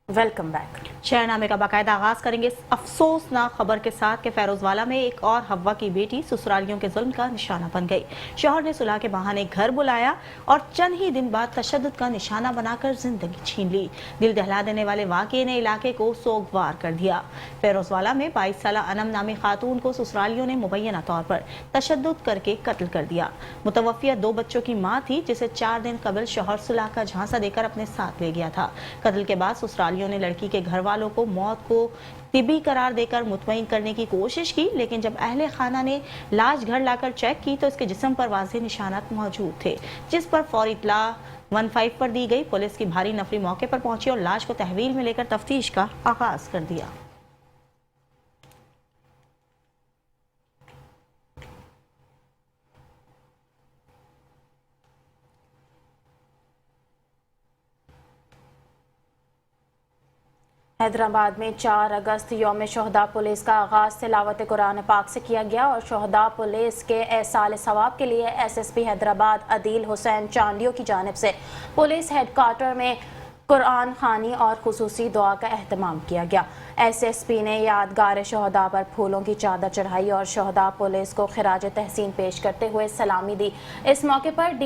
Welcome back. शहरनामे का बाकायदा आगाज करेंगे इस अफसोसनाक खबर के साथ कि फैरोजवाला में एक और हवा की बेटी ससुरालियों के जुल्म का निशाना बन गई। शौहर ने सुलह के बहाने घर बुलाया और चंद ही दिन बाद तशद्दुद का निशाना बनाकर जिंदगी छीन ली। दिल दहला देने वाले वाकये ने इलाके को सोगवार कर दिया। फैरोजवाला में 22 साल अनम नामी खातून को ससुरालियों ने मुबैना तौर पर तशद्दुद करके कत्ल कर दिया। मुतवफ़िया 2 बच्चों की माँ थी जिसे 4 दिन कबल शौहर सुलह का झांसा देकर अपने साथ ले गया था। कत्ल के बाद ससुरालियों ने लड़की के घर वालों को मौत को तिबी करार देकर मुतमईन करने की कोशिश की, लेकिन जब अहले खाना ने लाश घर लाकर चेक की तो इसके जिस्म पर वाज़ेह निशानात मौजूद थे, जिस पर फौरी इत्ला 15 पर दी गई। पुलिस की भारी नफरी मौके पर पहुंची और लाश को तहवील में लेकर तफ्तीश का आगाज कर दिया। हैदराबाद में 4 अगस्त यौम शहदा पुलिस का आगाज़ तिलावत कुरान पाक से किया गया और शहदा पुलिस के एहसाल सवाब के लिए SSP हैदराबाद अदील हुसैन चांडियों की जानिब से पुलिस हेडक्वार्टर में कुरान खानी और खुसूसी दुआ का एहतमाम किया गया। SSP ने यादगार शहदा पर फूलों की चादर चढ़ाई और शहदा पुलिस को खिराज तहसीन पेश करते हुए सलामी दी। इस मौके पर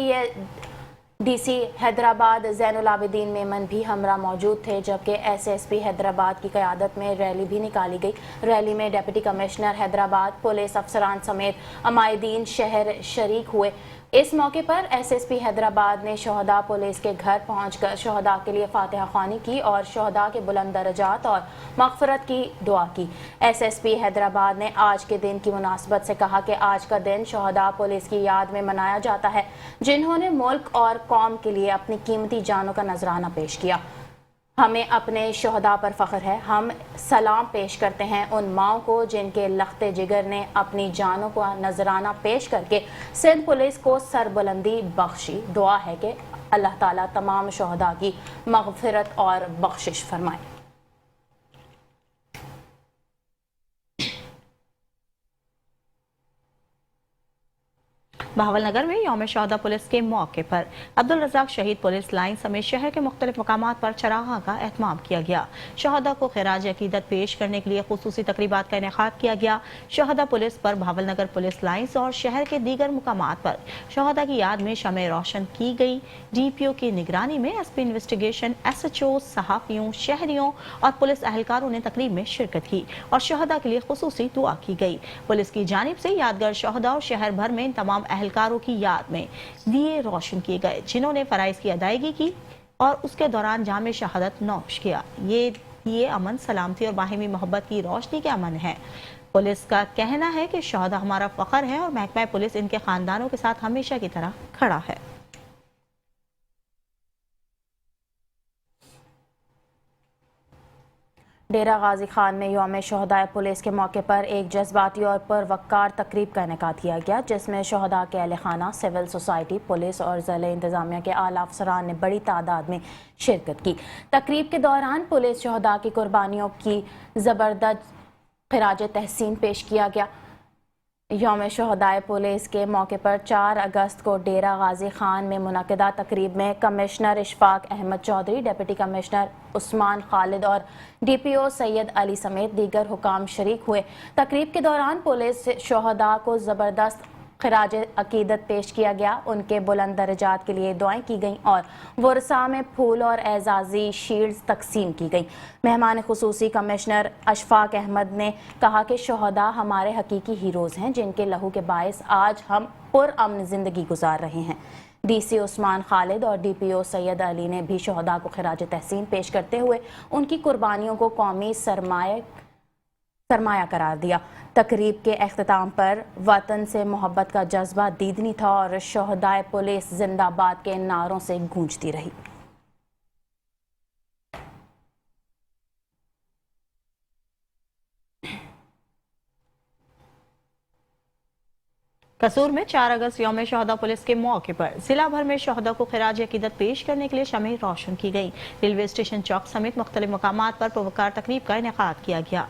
DC हैदराबाद ज़ैनुल आबिदीन मेमन भी हमरा मौजूद थे, जबकि SSP हैदराबाद की क़यादत में रैली भी निकाली गई। रैली में डिप्टी कमिश्नर हैदराबाद, पुलिस अफसरान समेत अमायदीन शहर शरीक हुए। इस मौके पर SSP हैदराबाद ने शहदा पुलिस के घर पहुंचकर शहदा के लिए फातिहा ख्वानी की और शहदा के बुलंद दर्जात और मग़फ़िरत की दुआ की। SSP हैदराबाद ने आज के दिन की मुनासबत से कहा कि आज का दिन शहदा पुलिस की याद में मनाया जाता है, जिन्होंने मुल्क और कौम के लिए अपनी कीमती जानों का नजराना पेश किया। हमें अपने शहदा पर फ़ख्र है। हम सलाम पेश करते हैं उन माओं को जिनके लख्ते जिगर ने अपनी जानों का नजराना पेश करके सिंध पुलिस को सरबुलंदी बख्शी। दुआ है कि अल्लाह ताला तमाम शहदा की मग़फ़िरत और बख्शिश फरमाए। बहावलनगर में यौम शहदा पुलिस के मौके पर अब्दुल रज़ाक शहीद पुलिस लाइन समेत शहर के मुख्तलिफ मकामात पर चरागाह का एहतमाम किया गया। शहदा को खिराज अकीदत पेश करने के लिए खुसूसी तकरीबात का इनेकाद किया गया। शहदा पुलिस पर बहावलनगर पुलिस लाइन्स और शहर के दीगर मुकामात पर शहदा की याद में शमे रोशन की गई। DPO की निगरानी में SP इन्वेस्टिगेशन, SHO, सहाफ़ियों, शहरियों और पुलिस अहलकारों ने तकरीब में शिरकत की और शहदा के लिए खुसूसी दुआ की गई। पुलिस की जानिब से यादगार शहदा और शहर भर में तमाम अहलकारों की याद में दिए रोशन किए गए, जिन्होंने फराइज की अदायगी की और उसके दौरान जामे शहादत नौश किया। ये अमन, सलामती और बाहिमी मोहब्बत की रोशनी के अमन है। पुलिस का कहना है कि शहदा हमारा फख्र है और महकमा पुलिस इनके खानदानों के साथ हमेशा की तरह खड़ा है। डेरा गाजी खान में यौम शहदा पुलिस के मौके पर एक जज्बाती और पुरवक्कार तकरीब का इनेकाद किया गया, जिसमें शहदा के अहले खाना, सिविल सोसाइटी, पुलिस और ज़िले इंतज़ामिया के आला अफसरान ने बड़ी तादाद में शिरकत की। तकरीब के दौरान पुलिस शहदा की कुर्बानियों की ज़बरदस्त खिराज तहसीन पेश किया गया। यौम शहदाए पुलिस के मौके पर 4 अगस्त को डेरा गाजी खान में मुनक़िदा तकरीब में commissioner Ishfaq Ahmed Chaudhry, deputy commissioner Usman Khalid और DPO सैयद अली समेत दीगर हुकाम शरीक हुए। तकरीब के दौरान पुलिस शहदा को ज़बरदस्त खिराज अकीदत पेश किया गया। उनके बुलंद दर्जात के लिए दुआएं की गईं और वरसा में फूल और एजाजी शील्ड्स तकसीम की गई। मेहमान खुसूसी कमिश्नर अशफाक अहमद ने कहा कि शहदा हमारे हकीकी हीरोज़ हैं, जिनके लहू के बायस आज हम पुरअमन ज़िंदगी गुजार रहे हैं। DC उस्मान खालिद और DPO सैयद अली ने भी शहदा को खिराज तहसीन पेश करते हुए उनकी कुर्बानियों को कौमी सरमाया करार दिया। तकरीब के अख्ताम पर वतन से मोहब्बत का जज्बा दीदनी था और शहदाए पुलिस जिंदाबाद के नारों से गूंजती रही। कसूर में 4 अगस्त यौम शहदा पुलिस के मौके पर जिला भर में शहदा को खिराज अकीदत पेश करने के लिए शमे रोशन की गई। रेलवे स्टेशन चौक समेत मुख्तलिफ मकामात पर पुरवक्कार तकरीब का इनेकाद किया गया।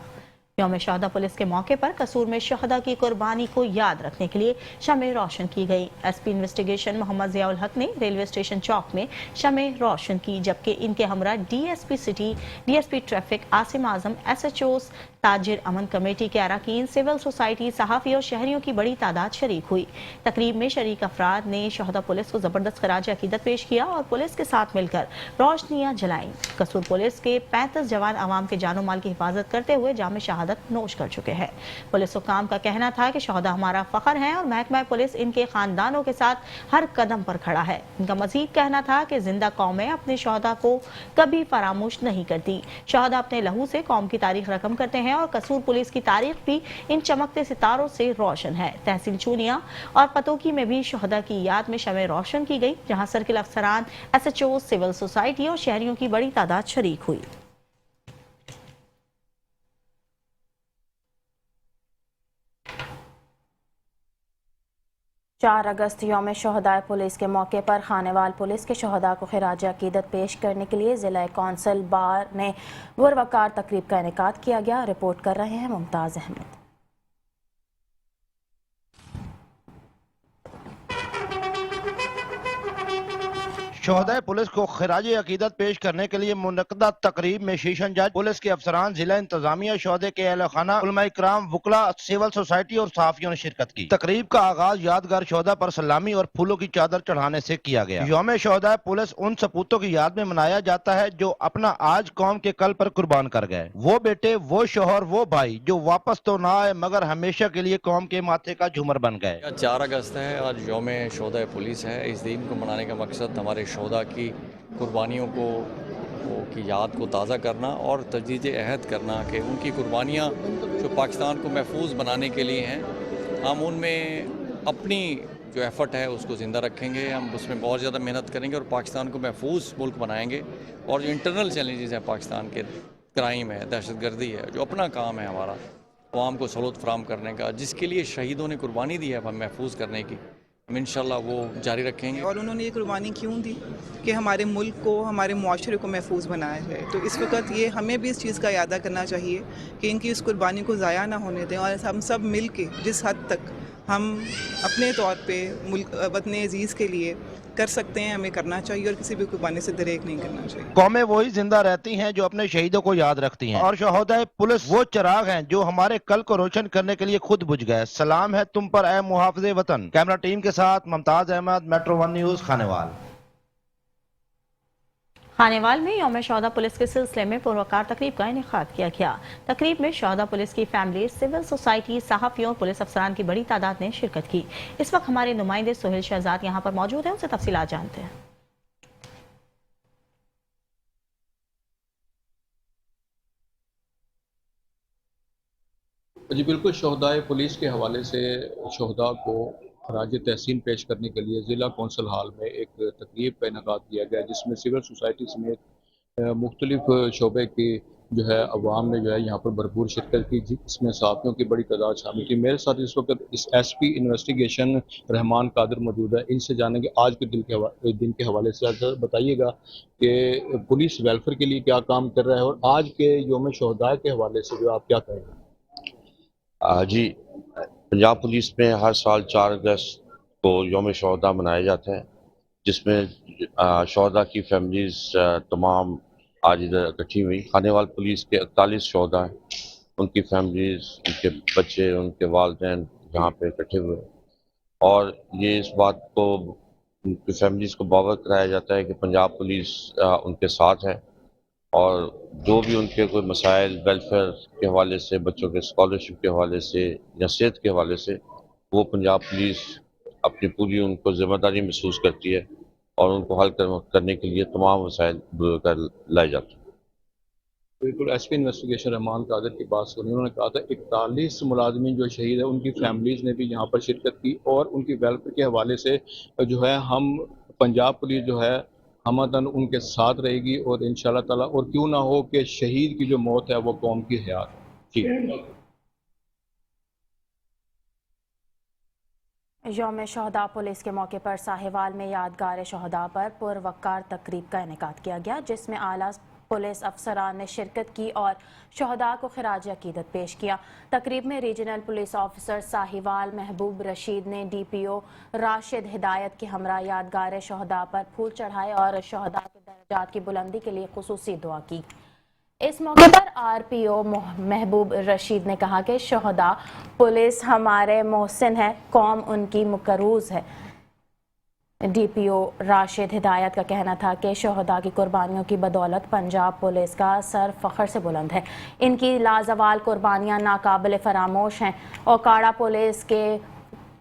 यौम शहदा पुलिस के मौके पर कसूर में शहदा की कुर्बानी को याद रखने के लिए शमें रोशन की गई। एसपी इन्वेस्टिगेशन मोहम्मद जियाउल हक ने रेलवे स्टेशन चौक में शमें रोशन की, जबकि इनके हमरा DSP city, DSP traffic, Asim Azam, SHOs, ताजिर अमन कमेटी के अरकान, सिविल सोसाइटी, सहाफ़ी और शहरियों की बड़ी तादाद शरीक हुई। तकरीब में शरीक अफराद ने शहदा पुलिस को जबरदस्त खराज अकीदत पेश किया और पुलिस के साथ मिलकर रोशनियां जलाईं। कसूर पुलिस के 35 जवान आवाम के जानो माल की हिफाजत करते हुए जाम शहादत नोश कर चुके हैं। पुलिस हुक्काम का कहना था कि शहदा हमारा फख्र है और महकमा पुलिस इनके खानदानों के साथ हर कदम पर खड़ा है। इनका मजीद कहना था कि जिंदा कौमें अपने शहदा को कभी फरामोश नहीं करती। शहदा अपने लहू से कौम की तारीख रकम करते हैं और कसूर पुलिस की तारीख भी इन चमकते सितारों से रोशन है। तहसील चूनिया और पतोकी में भी शहदा की याद में शमें रोशन की गई, जहां सर्किल अफसरान, एसएचओ, सिविल सोसाइटी और शहरियों की बड़ी तादाद शरीक हुई। 4 अगस्त यौम शहदाए पुलिस के मौके पर खानेवाल पुलिस के शहदा को खिराज अकीदत पेश करने के लिए ज़िला कौंसल बार में पुरवकार तकरीब का इनेकाद किया गया। रिपोर्ट कर रहे हैं मुमताज़ अहमद। शहदाए पुलिस को खिराज अकीदत पेश करने के लिए मुनक्कदा तकरीब में शीशन जज, पुलिस के अफसरान, जिला इंतजामिया, शहदे के अहल खाना, उलमा इकराम, वकला, सिविल सोसाइटी और सहाफियों ने शिरकत की। तकरीब का आगाज यादगार शहदा पर सलामी और फूलों की चादर चढ़ाने से किया गया। यौम शहदाए पुलिस उन सपूतों की याद में मनाया जाता है जो अपना आज कौम के कल पर कुर्बान कर गए। वो बेटे, वो शोहर, वो भाई जो वापस तो ना आए मगर हमेशा के लिए कौम के माथे का झूमर बन गए। 4 अगस्त है, आज यौम शहदाए पुलिस है। इस दिन को मनाने का मकसद हमारे शहदा की कुर्बानियों की याद को ताज़ा करना और तजदीद अहद करना कि उनकी कुर्बानियाँ जो पाकिस्तान को महफूज बनाने के लिए हैं, हम उनमें अपनी जो एफ़र्ट है उसको ज़िंदा रखेंगे। हम उसमें बहुत ज़्यादा मेहनत करेंगे और पाकिस्तान को महफूज मुल्क बनाएंगे। और जो इंटरनल चैलेंजेस हैं पाकिस्तान के, क्राइम है, दहशतगर्दी है, जो अपना काम है हमारा अवाम को सहूलत फराहम करने का, जिसके लिए शहीदों ने कुर्बानी दी है हम महफूज करने की, हम इंशाल्लाह वो जारी रखेंगे। और उन्होंने ये कुर्बानी क्यों दी कि हमारे मुल्क को, हमारे मुआशरे को महफूज बनाया जाए। तो इस वक्त ये हमें भी इस चीज़ का यादा करना चाहिए कि इनकी इस कुर्बानी को ज़ाया ना होने दें और हम सब मिल के जिस हद तक हम अपने तौर पे मुल्क वतन अजीज़ के लिए कर सकते हैं हमें करना चाहिए और किसी भी कुर्बानी से दरेक नहीं करना चाहिए। कौमें वही जिंदा रहती हैं जो अपने शहीदों को याद रखती हैं और शहदाए पुलिस वो चिराग हैं जो हमारे कल को रोशन करने के लिए खुद बुझ गए। सलाम है तुम पर ए मुहाफ़िज़े वतन। कैमरा टीम के साथ मुमताज़ अहमद, मेट्रो 1 न्यूज़, खानेवाल। खानेवाल में यौम शहदा पुलिस के सिलसिले में पुरवकार तकरीब का इनेकाद किया गया। तकरीब में शहदा पुलिस की फैमिली, सिविल सोसाइटी, सहाफ़ियों, पुलिस अफसरान की बड़ी तादाद ने शिरकत की। इस वक्त हमारे नुमाइंदे सोहेल शहजाद यहाँ पर मौजूद हैं, उनसे तफसीलात जानते हैं। जी बिल्कुल, शहदाए पुलिस के हवाले से शहदा को खराज तहसीन पेश करने के लिए ज़िला कौंसल हाल में एक तकरीब का इनेकाद किया गया, जिसमें सिविल सोसाइटी समेत मुख्तलिफ शोबे की जो है अवाम ने जो है यहाँ पर भरपूर शिरकत की, जिसमें सहाफ़ियों की बड़ी तादाद शामिल थी। मेरे साथ इस वक्त इस एसपी इन्वेस्टिगेशन रहमान कादिर मौजूद है। इनसे जानेंगे आज के दिन के हवाले से। सर बताइएगा कि पुलिस वेलफेयर के लिए क्या काम कर रहा है और आज के यौम शहदाए के हवाले से जो आप क्या कहेंगे? जी, पंजाब पुलिस में हर साल 4 अगस्त को यौम शहदा मनाया जाता है, जिसमें शहदा की फैमिलीज़ तमाम आज इधर इकट्ठी हुई। खानेवाल पुलिस के 41 शहदा हैं, उनकी फैमिलीज़, उनके बच्चे, उनके वालिदैन यहाँ पे इकट्ठे हुए और ये इस बात को उनकी फैमिलीज़ को बावत कराया जाता है कि पंजाब पुलिस उनके साथ है और जो भी उनके कोई मसाइल वेलफेयर के हवाले से, बच्चों के स्कॉलरशिप के हवाले से या सेहत के हवाले से, वो पंजाब पुलिस अपनी पूरी उनको ज़िम्मेदारी महसूस करती है और उनको हल करने के लिए तमाम वसाइल लाए जाते हैं। बिल्कुल, एसपी इन्वेस्टिगेशन रहमान कादिर की बात सुनी। उन्होंने कहा था 41 मुलाजमीन जो शहीद है उनकी फैमिलीज़ ने भी यहाँ पर शिरकत की और उनकी वेलफेयर के हवाले से जो है हम पंजाब पुलिस जो है हमदन उनके साथ रहेगी और इंशाल्लाह ताला, और क्यों ना हो कि शहीद की जो मौत है वो कौम की हयात है। ठीक। यौम शहदा पुलिस के मौके पर साहिवाल में यादगार शहदा पर पुरवकार तकरीब का इनेकाद किया गया, जिसमें आला पुलिस अफसरान ने शिरकत की और शहदा को खिराज अकीदत पेश किया। तकरीब में रीजनल पुलिस ऑफिसर साहिवाल महबूब रशीद ने DPO राशिद हिदायत के हमरा यादगार शहदा पर फूल चढ़ाए और शहदा के दर्जात की बुलंदी के लिए खुसूसी दुआ की। इस मौके पर RPO महबूब रशीद ने कहा कि शहदा पुलिस हमारे मोहसिन है, कौम उनकी मुकरूज है। DPO राशिद हिदायत का कहना था कि शहदा की कुर्बानियों की बदौलत पंजाब पुलिस का सर फख्र से बुलंद है। इनकी लाजवाल कुर्बानियां नाकाबिल फरामोश हैं। ओकाड़ा पुलिस के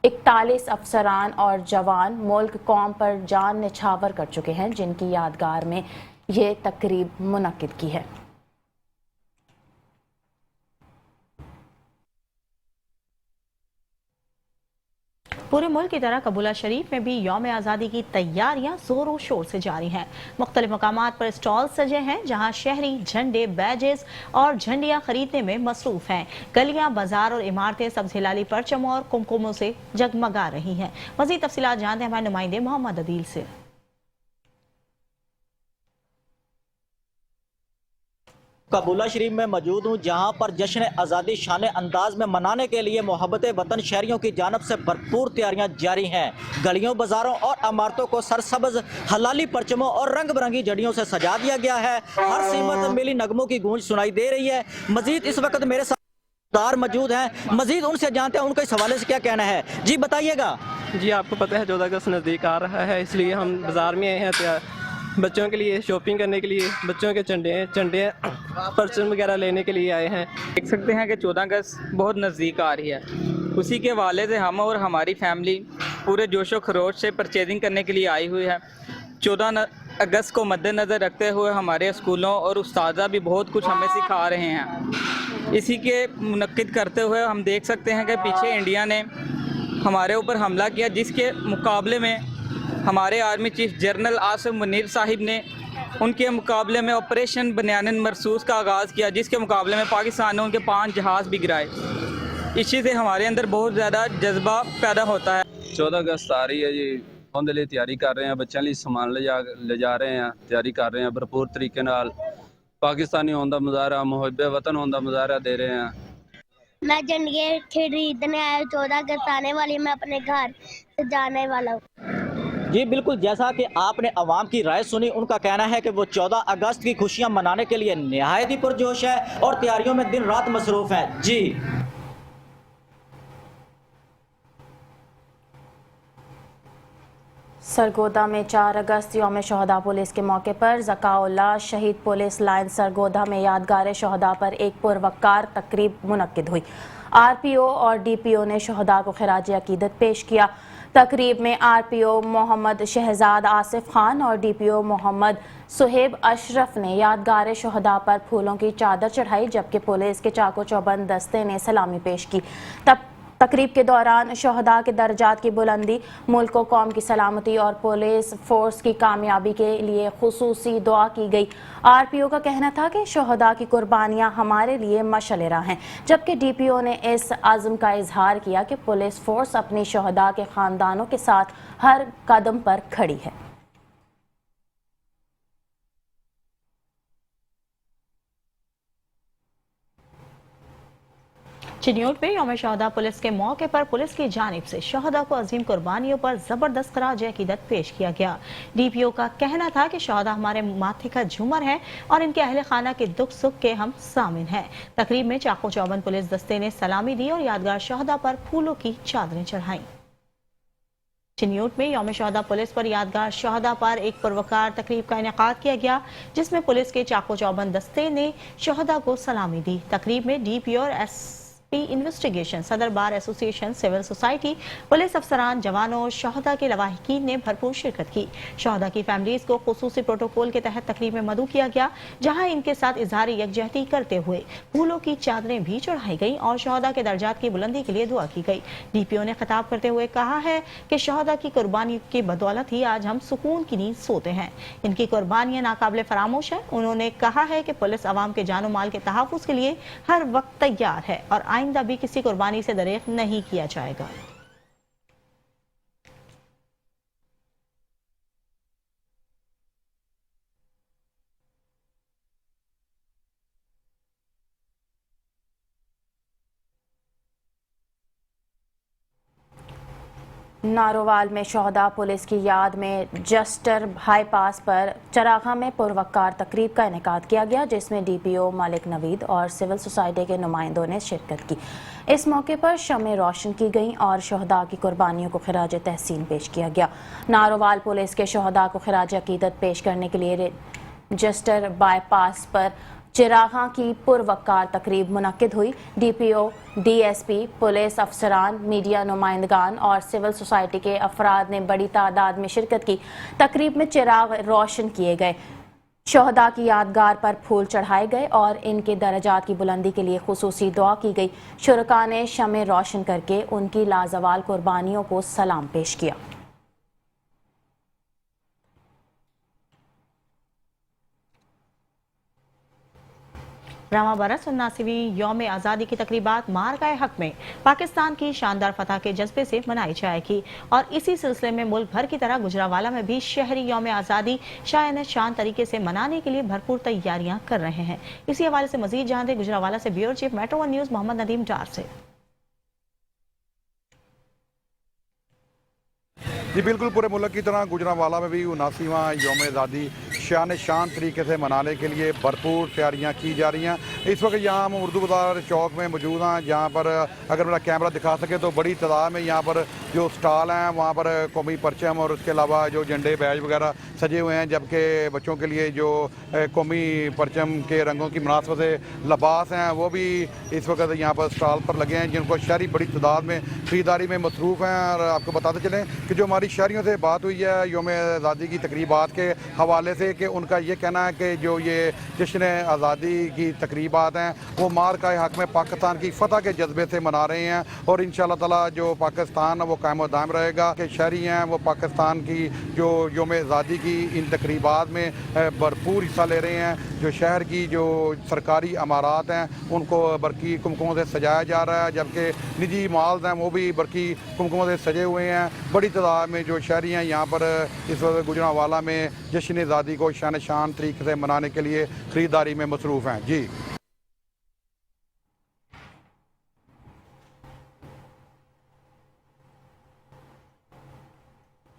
41 अफसरान और जवान मुल्क कौम पर जान निछावर कर चुके हैं, जिनकी यादगार में ये तकरीब मुनक्किद की है। पूरे मुल्क की तरह कबूला शरीफ में भी यौम आज़ादी की तैयारियां जोरों शोर से जारी हैं। मुख्तलिफ मकामात पर स्टॉल सजे हैं, जहां शहरी झंडे, बैजेस और झंडियां खरीदने में मसरूफ हैं। गलियां, बाजार और इमारतें सब्ज हिलाली परचमों और कुमकुमों से जगमगा रही हैं। मज़ीद तफसीलात जानते हैं हमारे नुमाइंदे मोहम्मद अदील से। कबूला शरीफ में मौजूद हूँ, जहाँ पर जश्न आज़ादी शान अंदाज में मनाने के लिए मोहब्बत वतन शहरियों की जानब से भरपूर तैयारियाँ जारी हैं। गलियों, बाजारों और इमारतों को सरसब्ज हलाली परचमों और रंग बिरंगी जड़ियों से सजा दिया गया है। हर सीमत मिली नगमों की गूंज सुनाई दे रही है। मजीद इस वक्त मेरे साथ मौजूद हैं, मजीद उनसे जानते हैं उनके इस हवाले से क्या कहना है। जी बताइएगा। जी, आपको पता है 14 अगस्त नज़दीक आ रहा है, इसलिए हम बाज़ार में आए हैं बच्चों के लिए शॉपिंग करने के लिए, बच्चों के झंडे परचम वगैरह लेने के लिए आए हैं। देख सकते हैं कि 14 अगस्त बहुत नज़दीक आ रही है। उसी के हवाले से हम और हमारी फैमिली पूरे जोशो खरोश से परचेजिंग करने के लिए आई हुई है। 14 अगस्त को मद्देनज़र रखते हुए हमारे स्कूलों और उस्तादा भी बहुत कुछ हमें सिखा रहे हैं। इसी के मुनक्किद करते हुए हम देख सकते हैं कि पीछे इंडिया ने हमारे ऊपर हमला किया, जिसके मुकाबले में हमारे army chief general Asif Munir Sahib ने उनके मुकाबले में ऑपरेशन बनियान मरसूस का आगाज़ किया, जिसके मुकाबले में पाकिस्तान ने उनके 5 जहाज़ भी गिराए। इसी से हमारे अंदर बहुत ज़्यादा जज्बा पैदा होता है। 14 अगस्त आ रही है जी, उनके लिए तैयारी कर रहे हैं, बच्चों लिए सामान ले जा रहे हैं, तैयारी कर रहे हैं भरपूर तरीके नाल। पाकिस्तानी होने का मुजाहरा, मुहब्बे वतन होने का मुजाहरा दे रहे हैं। मैं झंडे खरीदने आया, 14 अगस्त आने वाली, मैं अपने घर से जाने वाला हूँ। जी बिल्कुल, जैसा कि आपने अवाम की राय सुनी, उनका कहना है कि वो 14 अगस्त की खुशियां मनाने के लिए निहायत ही पुरजोश है और तैयारियों में दिन रात मसरूफ है। जी सरगोदा में 4 अगस्त यौम शहदा पुलिस के मौके पर ज़काउल्लाह शहीद पुलिस लाइन सरगोदा में यादगार शहदा पर एक पुरवकार तकरीब मुनक्किद हुई। RPO और DPO ने शहदा को खिराज अकीदत पेश किया। तकरीब में RPO मोहम्मद शहजाद आसिफ खान और DPO मोहम्मद सुहेब अशरफ ने यादगार शहदा पर फूलों की चादर चढ़ाई, जबकि पुलिस के चाको चौबंद दस्ते ने सलामी पेश की। तकरीब के दौरान शहदा के दर्जात की बुलंदी, मुल्क व कौम की सलामती और पुलिस फोर्स की कामयाबी के लिए खुसूसी दुआ की गई। RPO का कहना था कि शहदा की कुर्बानियां हमारे लिए मशअल राह हैं, जबकि DPO ने इस आज़म का इजहार किया कि पुलिस फोर्स अपनी शहदा के ख़ानदानों के साथ हर कदम पर खड़ी है। चिन्योट में यौम शहदा पुलिस के मौके पर पुलिस की जानिब से शहदा को अजीम कुर्बानियों पर जबरदस्त खराज अकीदत पेश किया गया। DPO का कहना था कि शहदा हमारे माथे का झूमर है और इनके अहले खाना के दुख सुख के हम सामिन हैं। तकरीब में चाको चौबंद पुलिस दस्ते ने सलामी दी और यादगार शहदा पर फूलों की चादरें चढ़ाई। चिन्योट में यौम शहदा पुलिस पर यादगार शहदा पर एक पुरवकार तकरीब का इनेकाद किया गया, जिसमें पुलिस के चाको चौबंद दस्ते ने शहदा को सलामी दी। तकरीब में DPO और SP इन्वेस्टिगेशन, सदर bar association, civil society, police अफसरान, जवानों और शहदा के लवाहिकीन ने भरपूर शिरकत की। शहदा की फैमिलीज को खुसूसी प्रोटोकॉल के तहत तकरीब में मदऊ किया गया, जहां इनके साथ इजहार यकजहती करते हुए फूलों की चादरें भी चढ़ाई गई और शहदा के दर्जात की बुलंदी के लिए दुआ की गई। DPO ने खिताब करते हुए कहा है कि शहदा की कुर्बानी की बदौलत ही आज हम सुकून की नींद सोते हैं। इनकी कुर्बानियां नाकाबिले फरामोश है। उन्होंने कहा है कि पुलिस अवाम के जानो माल के तहफ़्फ़ुज़ के लिए हर वक्त तैयार है और आइंदा भी किसी कुर्बानी से दरेक नहीं किया जाएगा। नारोवाल में शोहदा पुलिस की याद में जस्टर बाईपास पर चरागा में पुरवकार तकरीब का इनेकाद किया गया, जिसमें डीपीओ मलिक नवीद और सिविल सोसाइटी के नुमाइंदों ने शिरकत की। इस मौके पर शमें रोशन की गईं और शोहदा की कुर्बानियों को खिराज तहसीन पेश किया गया। नारोवाल पुलिस के शोहदा को खिराज अकीदत पेश करने के लिए जस्टर बाईपास पर चिरागा की पुरवकार तकरीब मुनक्किद हुई। डीपीओ, डीएसपी, पुलिस अफसरान, मीडिया नुमाइंदगान और सिविल सोसाइटी के अफराद ने बड़ी तादाद में शिरकत की। तकरीब में चिराग रोशन किए गए, शोहदा की यादगार पर फूल चढ़ाए गए और इनके दर्जात की बुलंदी के लिए खुसूसी दुआ की गई। शुरका ने शमें रोशन करके उनकी लाजवाल कुर्बानियों को सलाम पेश किया। रवां बरस 79वीं यौम आज़ादी की तकरीबात मारकाए हक में पाकिस्तान की शानदार फतह के जज्बे से मनाई जाएगी और इसी सिलसिले में मुल्क भर की तरह गुजरावाला में भी शहरी यौम आज़ादी शान शान तरीके से मनाने के लिए भरपूर तैयारियां कर रहे हैं। इसी हवाले से मजीद जान दे गुजरावाला से bureau chief metro 1 news Mohammad Nadeem Dar से। जी बिल्कुल, पूरे मुल्क की तरह गुजरावाला में भी 79वां यौम आज़ादी शान तरीके से मनाने के लिए भरपूर तैयारियां की जा रही हैं। इस वक्त यहाँ हम उर्दू बाज़ार चौक में मौजूद हैं, जहाँ पर अगर मेरा कैमरा दिखा सके तो बड़ी तादाद में यहाँ पर जो स्टॉल हैं वहाँ पर कौमी परचम और उसके अलावा जो झंडे बैज वगैरह सजे हुए हैं, जबकि बच्चों के लिए जो कौमी परचम के रंगों की मुनासबत से लिबास हैं वो भी इस वक्त यहाँ पर स्टॉल पर लगे हैं, जिनको शहरी बड़ी तादाद में ख़रीदारी में मसरूफ़ हैं। और आपको बताते चलें कि जो हमारी शहरियों से बात हुई है यौम आज़ादी की तकरीबात के हवाले से, कि उनका ये कहना है कि जो ये जश्न आज़ादी की तकरीबात हैं वो मारकाए हक में पाकिस्तान की फ़तह के जज्बे से मना रहे हैं और इंशाअल्लाह ताला जो पाकिस्तान है वो कायम और दायम रहेगा। कि शहरी हैं वो पाकिस्तान की जो यौम आज़ादी की इन तकरीबात में भरपूर हिस्सा ले रहे हैं। जो शहर की जो सरकारी इमारत हैं उनको बरकी कुमकुमों से सजाया जा रहा है, जबकि निजी माल्स हैं वो भी बरकी कुमकुमों से सजे हुए हैं। बड़ी तादाद में जो शहरी हैं यहाँ पर इस वक्त गुजरावाला में जश्न आज़ादी को शान तरीके से मनाने के लिए ख़रीदारी में मसरूफ़ हैं। जी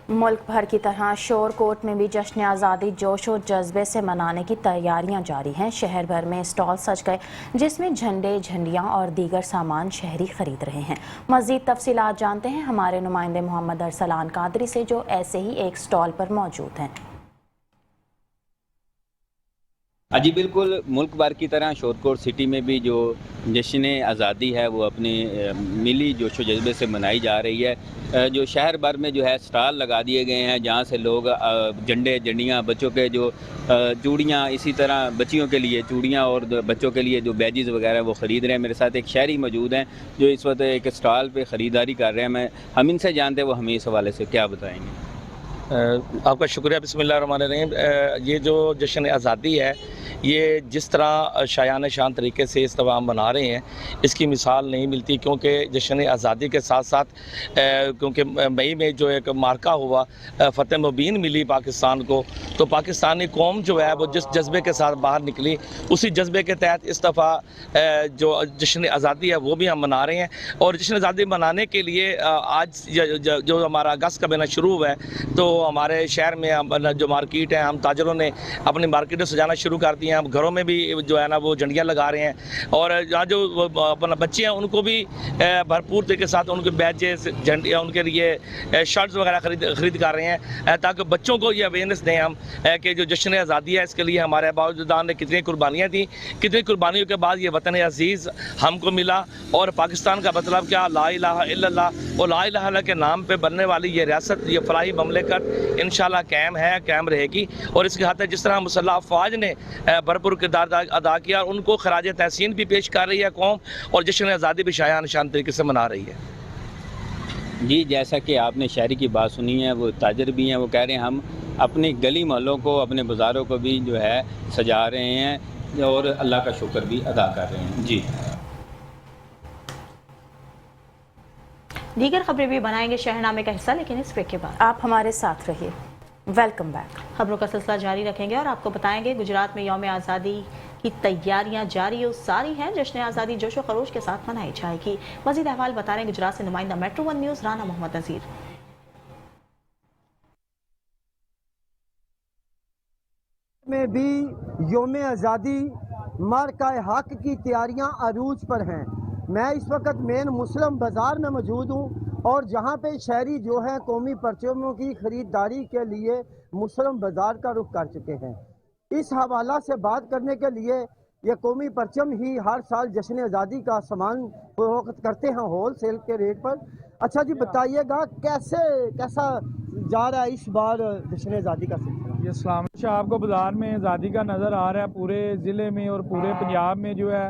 मुल्क भर की तरह शोरकोट में भी जश्न आज़ादी जोश और जज्बे से मनाने की तैयारियां जारी हैं। शहर भर में स्टॉल सज गए, जिसमें झंडे, झंडियां और दीगर सामान शहरी खरीद रहे हैं। मज़ीद तफसीलात जानते हैं हमारे नुमाइंदे मोहम्मद अरसलान कादरी से, जो ऐसे ही एक स्टॉल पर मौजूद हैं। जी बिल्कुल, मुल्क भर की तरह शोरकोट सिटी में भी जो जश्न आज़ादी है वो अपने मिली जोशो जज्बे से मनाई जा रही है। जो शहर भर में जो है स्टॉल लगा दिए गए हैं, जहाँ से लोग झंडे, झंडियाँ, बच्चों के जो चूड़ियाँ, इसी तरह बच्चियों के लिए चूड़ियाँ और बच्चों के लिए जो बैजेस वगैरह वो ख़रीद रहे हैं। मेरे साथ एक शहरी मौजूद हैं जो इस वक्त एक स्टॉल पे ख़रीदारी कर रहे हैं। हम इनसे जानते हैं वो हमें इस हवाले से क्या बताएँगे। आपका शुक्रिया। बिस्मिल्लाहिर्रहमानिर्रहीम। ये जो जश्न आज़ादी है ये जिस तरह शायान शान तरीके से इस तरह हम मना रहे हैं, इसकी मिसाल नहीं मिलती, क्योंकि जश्न आज़ादी के साथ साथ क्योंकि मई में जो एक मार्का हुआ, फ़तह मुबीन मिली पाकिस्तान को, तो पाकिस्तानी कौम जो है वो जिस जज्बे के साथ बाहर निकली, उसी जज्बे के तहत इस दफ़ा जो जश्न आज़ादी है वो भी हम मना रहे हैं। और जश्न आज़ादी मनाने के लिए आज जो हमारा अगस्त का महीना शुरू हुआ है, तो हमारे शहर में जो मार्केट है, हम ताजरों ने अपनी मार्केटें सजाना शुरू कर दी हैं। हम घरों में भी जो है ना वो झंडियाँ लगा रहे हैं और यहाँ जो अपना बच्चे हैं उनको भी भरपूर तरीके के साथ उनके बैजेस, झंडियाँ, उनके लिए शर्ट्स वगैरह खरीद कर रहे हैं, ताकि बच्चों को ये अवेयरनेस दें हम कि जो जश्न आज़ादी है इसके लिए हमारे आबादान ने कितनी कुर्बानियाँ दी, कितनी कुर्बानियों के बाद ये वतन अजीज़ हमको मिला। और पाकिस्तान का मतलब क्या, ला इलाहा इल्लल्लाह, और ला इलाहा इल्लल्लाह के नाम पर बनने वाली ये रियासत, ये फलाही ममलिकत इंशाल्लाह कायम है, कायम रहेगी। और इसके हाथ जिस तरह मुसल्लह अफवाज ने भरपूर किरदार अदा किया, उनको खराज तहसीन भी पेश कर रही है कौम, और जश्न आज़ादी भी शायान शान तरीके से मना रही है। जी, जैसा कि आपने शहरी की बात सुनी है, वो ताजर भी हैं, वो कह रहे हैं हम अपनी गली मोहल्लों को, अपने बाज़ारों को भी जो है सजा रहे हैं और अल्लाह का शुक्र भी अदा कर रहे हैं। जी, दीगर खबरें भी बनाएंगे शहरनामे का हिस्सा, लेकिन इस ब्रेक के बाद आप हमारे साथ रहिए। Welcome back. खबरों का सिलसिला जारी रखेंगे और आपको बताएंगे गुजरात में यौम आज़ादी की तैयारियां जारी और सारी हैं। जश्न आज़ादी जोशो खरोश के साथ मनाई जाएगी। मज़ीद अहवाल बता रहे हैं गुजरात से नुमाइंदा मेट्रो 1 न्यूज़ राना मोहम्मद नज़ीर। بھی یوم آزادی مارکہ حق کی تیاریاں عروج پر ہیں۔ میں اس وقت مین مسلم بازار میں موجود ہوں اور جہاں پہ شہری جو ہے قومی پرچموں کی خریداری کے لیے مسلم بازار کا رخ کر چکے ہیں۔ اس حوالہ سے بات کرنے کے لیے یہ قومی پرچم ہی ہر سال جشن آزادی کا سامان فروخت کرتے ہیں ہول سیل کے ریٹ پر۔ اچھا جی بتائیے گا کیسا جا رہا ہے اس بار جشن آزادی کا سلسلہ؟ یہ اسلام آپ کو بازار میں آزادی کا نظر آ رہا ہے، پورے ضلع میں اور پورے پنجاب میں جو ہے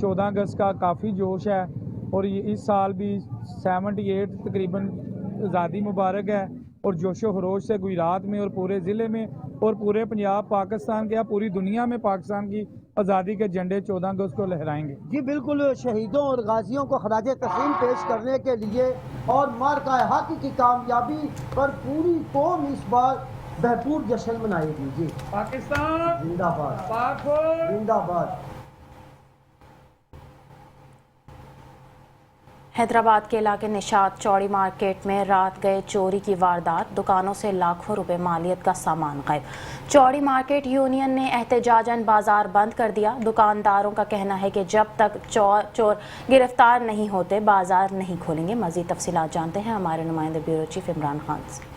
14 اگست کا کافی جوش ہے، اور اس سال بھی 78 تقریباً آزادی مبارک ہے، اور جوش و خروش سے گجرات میں اور پورے ضلع میں اور پورے پنجاب پاکستان کے پوری دنیا میں پاکستان کی آزادی کے جھنڈے 14 اگست کو لہرائیں گے۔ جی بالکل، شہیدوں اور غازیوں کو خراج تحسین پیش کرنے کے لیے اور مارکہ حق کی کامیابی پر پوری قوم اس بار بھرپور جشن منائے گی۔ جی پاکستان زندہ باد، پاک فوج زندہ باد۔ حیدرآباد کے علاقے نشاط چوڑی مارکیٹ میں رات گئے چوری کی واردات، دکانوں سے لاکھوں روپے مالیت کا سامان غائب۔ چوڑی مارکیٹ یونین نے احتجاجاً بازار بند کر دیا۔ دکانداروں کا کہنا ہے کہ جب تک چور گرفتار نہیں ہوتے بازار نہیں کھولیں گے۔ مزید تفصیلات جانتے ہیں ہمارے نمائندے بیورو چیف عمران خان سے۔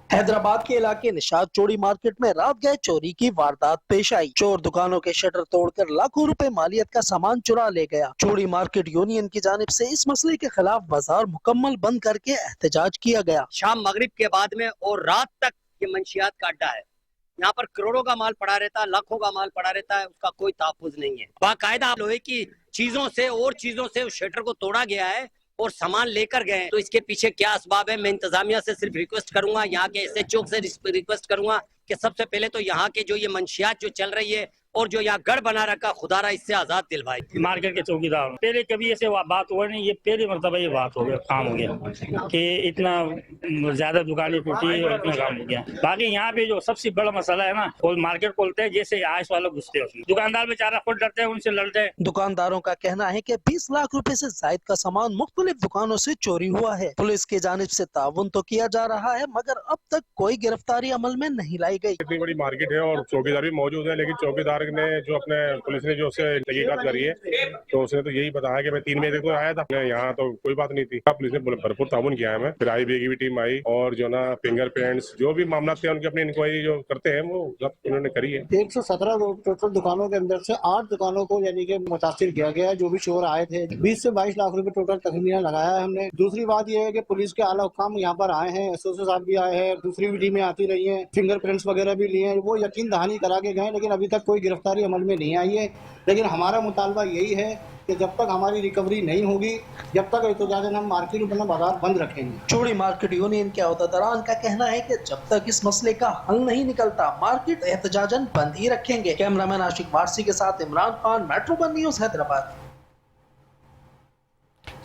حیدرآباد کے علاقے نشاط چوڑی مارکیٹ میں رات گئے چوری کی واردات پیش آئی۔ چور دکانوں کے شٹر توڑ کر لاکھوں روپے مالیت کا سامان چرا لے گیا۔ چوڑی مارکیٹ یونین کی جانب سے اس مسئلے کے خلاف بازار مکمل بند کر کے احتجاج کیا گیا۔ شام مغرب کے بعد میں اور رات تک یہ منشیات کا اڈا ہے، یہاں پر کروڑوں کا مال پڑا رہتا ہے، لاکھوں کا مال پڑا رہتا ہے، اس کا کوئی تحفظ نہیں ہے۔ باقاعدہ لوہے کی چیزوں سے اور چیزوں سے اس شٹر کو توڑا گیا ہے اور سامان لے کر گئے ہیں۔ تو اس کے پیچھے کیا اسباب ہے، میں انتظامیہ سے صرف ریکویسٹ کروں گا، یہاں کے ایس ایچ او سے ریکویسٹ کروں گا کہ سب سے پہلے تو یہاں کے جو یہ منشیات جو چل رہی ہے اور جو یہاں گڑھ بنا رکھا خدا را اس سے آزاد دلوائے۔ مارکیٹ کے چوکیدار پہلے کبھی ایسے بات ہوا نہیں، یہ پہلی مرتبہ یہ بات ہو گیا، کام ہو گیا کہ اتنا زیادہ دکانیں ٹوٹی اور اتنا کام ہو گیا۔ باقی یہاں پہ جو سب سے بڑا مسئلہ ہے نا، وہ مارکیٹ کھولتے ہیں جیسے آئس والا گھستے ہیں، دکاندار بیچارہ خود ڈرتے ہیں، ان سے لڑتے ہیں۔ دکانداروں کا کہنا ہے کہ 20 لاکھ روپے سے زائد کا سامان مختلف دکانوں سے چوری ہوا ہے۔ پولیس کی جانب سے تعاون تو کیا جا رہا ہے مگر اب تک کوئی گرفتاری عمل میں نہیں لائی گئی۔ اتنی بڑی مارکیٹ ہے اور چوکیدار بھی موجود ہے، لیکن چوکیدار نے جو اپنے پولیس نے جو اسے تحقیقات کری ہے تو اس نے تو یہی بتایا کہ میں 3 بجے تک تو آیا تھا، یہاں تو کوئی بات نہیں تھی۔ پولیس نے بھرپور تعاون کیا ہے ہمیں، پھر آئی بی کی بھی ٹیم آئی اور جو نا فنگر پرنٹس جو بھی معاملات تھے ان کی اپنی انکوائری جو کرتے ہیں وہ انہوں نے کری ہے۔ 117 ٹوٹل دکانوں کے اندر سے 8 دکانوں کو یعنی کہ متاثر کیا گیا ہے۔ جو بھی چور آئے تھے 20 سے 22 لاکھ روپے ٹوٹل تخمینہ لگایا ہے ہم نے۔ دوسری بات یہ ہے کہ پولیس کے اعلیٰ حکام یہاں پر آئے ہیں، ایس او صاحب بھی آئے ہیں، دوسری بھی ٹیمیں آتی رہی ہیں، فنگر پرنٹس وغیرہ بھی لیے ہیں، وہ یقین دہانی کرا کے گئے، لیکن ابھی تک کوئی گرفتاری عمل میں نہیں آئی ہے۔ لیکن ہمارا مطالبہ یہی ہے کہ جب تک ہماری ریکوری نہیں ہوگی، جب تک احتجاجاً ہم مارکیٹ اپنا بازار بند رکھیں گے۔ چوڑی مارکیٹ یونین کے عہدیداران کا کہنا ہے کہ جب تک اس مسئلے کا حل نہیں نکلتا مارکیٹ احتجاجاً بند ہی رکھیں گے۔ کیمرہ مین عاشق وارسی کے ساتھ عمران خان، میٹرو 1 نیوز، حیدرآباد۔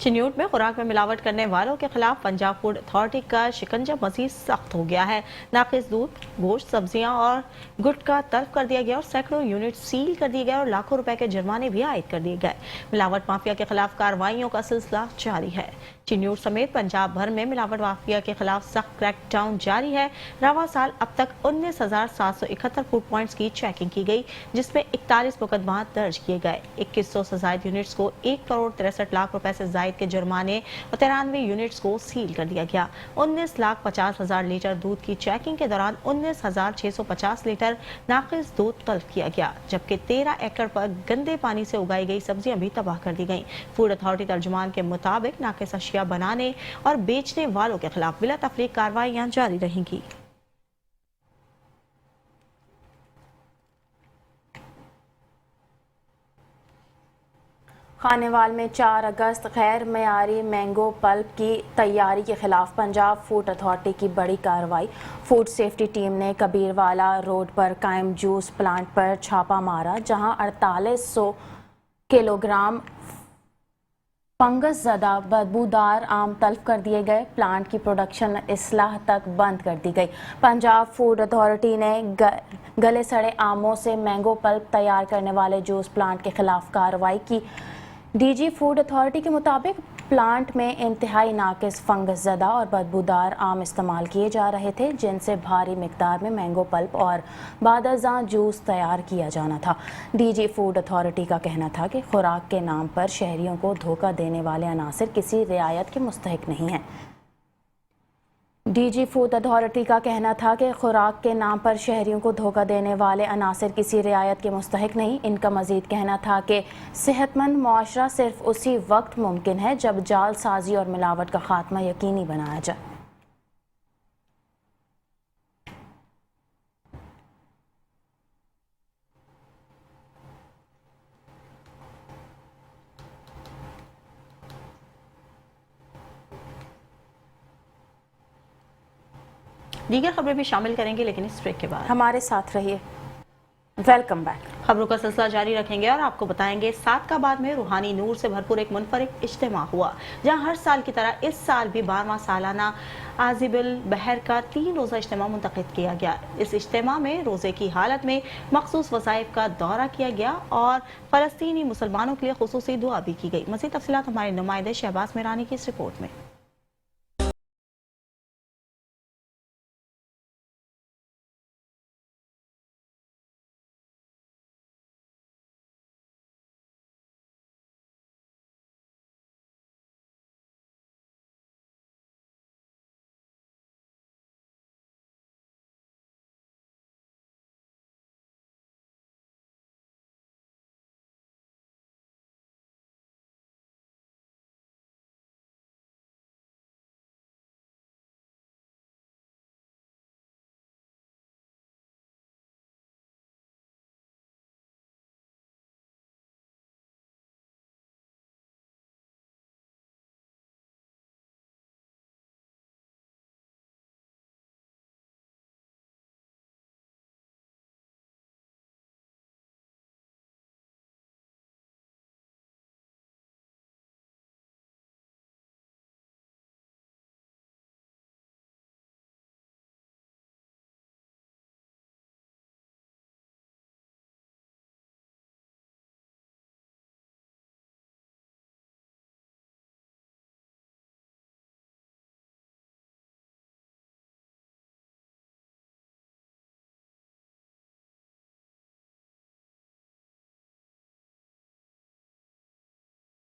چنیوٹ میں خوراک میں ملاوٹ کرنے والوں کے خلاف پنجاب فوڈ اتھارٹی کا شکنجہ مزید سخت ہو گیا ہے۔ ناقص دودھ، گوشت، سبزیاں اور گٹکا تلف کر دیا گیا اور سینکڑوں یونٹ سیل کر دیے گئے اور لاکھوں روپے کے جرمانے بھی عائد کر دیے گئے۔ ملاوٹ مافیا کے خلاف کارروائیوں کا سلسلہ جاری ہے۔ چنیوٹ سمیت پنجاب بھر میں ملاوٹ مافیا کے خلاف سخت کریک ڈاؤن جاری ہے۔ رواں سال اب تک 19,771 فوڈ پوائنٹس کی چیکنگ کی گئی، جس میں 41 مقدمات درج کیے گئے۔ 2100 سے زائد یونٹس کو 1 کروڑ 63 لاکھ روپے سے زائد کے جرمانے اور 93 یونٹس کو سیل کر دیا گیا۔ 19,50,000 لیٹر دودھ کی چیکنگ کے دوران 19,650 لیٹر ناقص دودھ تلف کیا گیا، جبکہ 13 ایکڑ پر گندے پانی سے اگائی گئی سبزیاں بھی تباہ کر دی گئیں۔ فوڈ اتھارٹی ترجمان کے مطابق ناقص اشیاء بنانے اور بیچنے والوں کے خلاف بلا تفریق کارروائیاں جاری رہیں گی۔ خانیوال میں 4 اگست غیر معیاری مینگو پلپ کی تیاری کے خلاف پنجاب فوڈ اتھارٹی کی بڑی کارروائی۔ فوڈ سیفٹی ٹیم نے کبیر والا روڈ پر قائم جوس پلانٹ پر چھاپا مارا، جہاں 4800 کلو گرام فنگس زدہ بدبودار آم تلف کر دیے گئے۔ پلانٹ کی پروڈکشن اصلاح تک بند کر دی گئی۔ پنجاب فوڈ اتھارٹی نے گلے سڑے آموں سے مینگو پلپ تیار کرنے والے جوس پلانٹ کے خلاف کارروائی کی۔ ڈی جی فوڈ اتھارٹی کے مطابق प्लांट में इंतहाई नाकिस फंगस ज़दा और बदबूदार आम इस्तेमाल किए जा रहे थे, जिनसे भारी मिकदार में मैंगो पल्प और बादरजां जूस तैयार किया जाना था। डीजी फूड अथॉरिटी का कहना था कि खुराक के नाम पर शहरियों को धोखा देने वाले अनासर किसी रियायत के मुस्तहिक नहीं हैं। डीजी फूड अथॉरिटी का कहना था कि खुराक के नाम पर शहरियों को धोखा देने वाले अनासर किसी रियायत के मुस्तहिक नहीं। इनका मजीद कहना था कि सेहतमंद मुआशरा सिर्फ उसी वक्त मुमकिन है जब जालसाजी और मिलावट का खात्मा यकीनी बनाया जाए। दीगर खबरें भी शामिल करेंगे, लेकिन इस ब्रेक के बाद हमारे साथ रहिए। Welcome back. खबरों का सिलसिला जारी रखेंगे और आपको बताएंगे सादकाबाद में रूहानी नूर से भरपूर एक मुनफरिद इज्तिमा हुआ, जहां हर साल की तरह इस साल भी 12वां सालाना आजिबुल बहर का 3 रोज़ा इज्तिमा मुंतक़िद किया गया। इस इज्तिमा में रोज़े की हालत में मखसूस वज़ाइफ का दौरा किया गया और फ़लस्तीनी मुसलमानों के लिए खुसूसी दुआ भी की गई। मज़ीद तफ़सीलात हमारे नुमाइंदे शहबाज मिरानी की इस रिपोर्ट में।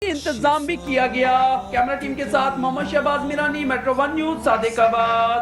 इंतजाम भी किया गया। कैमरा टीम के साथ मोहम्मद शहबाज मिरानी, मेट्रो 1 न्यूज, सादिकाबाद।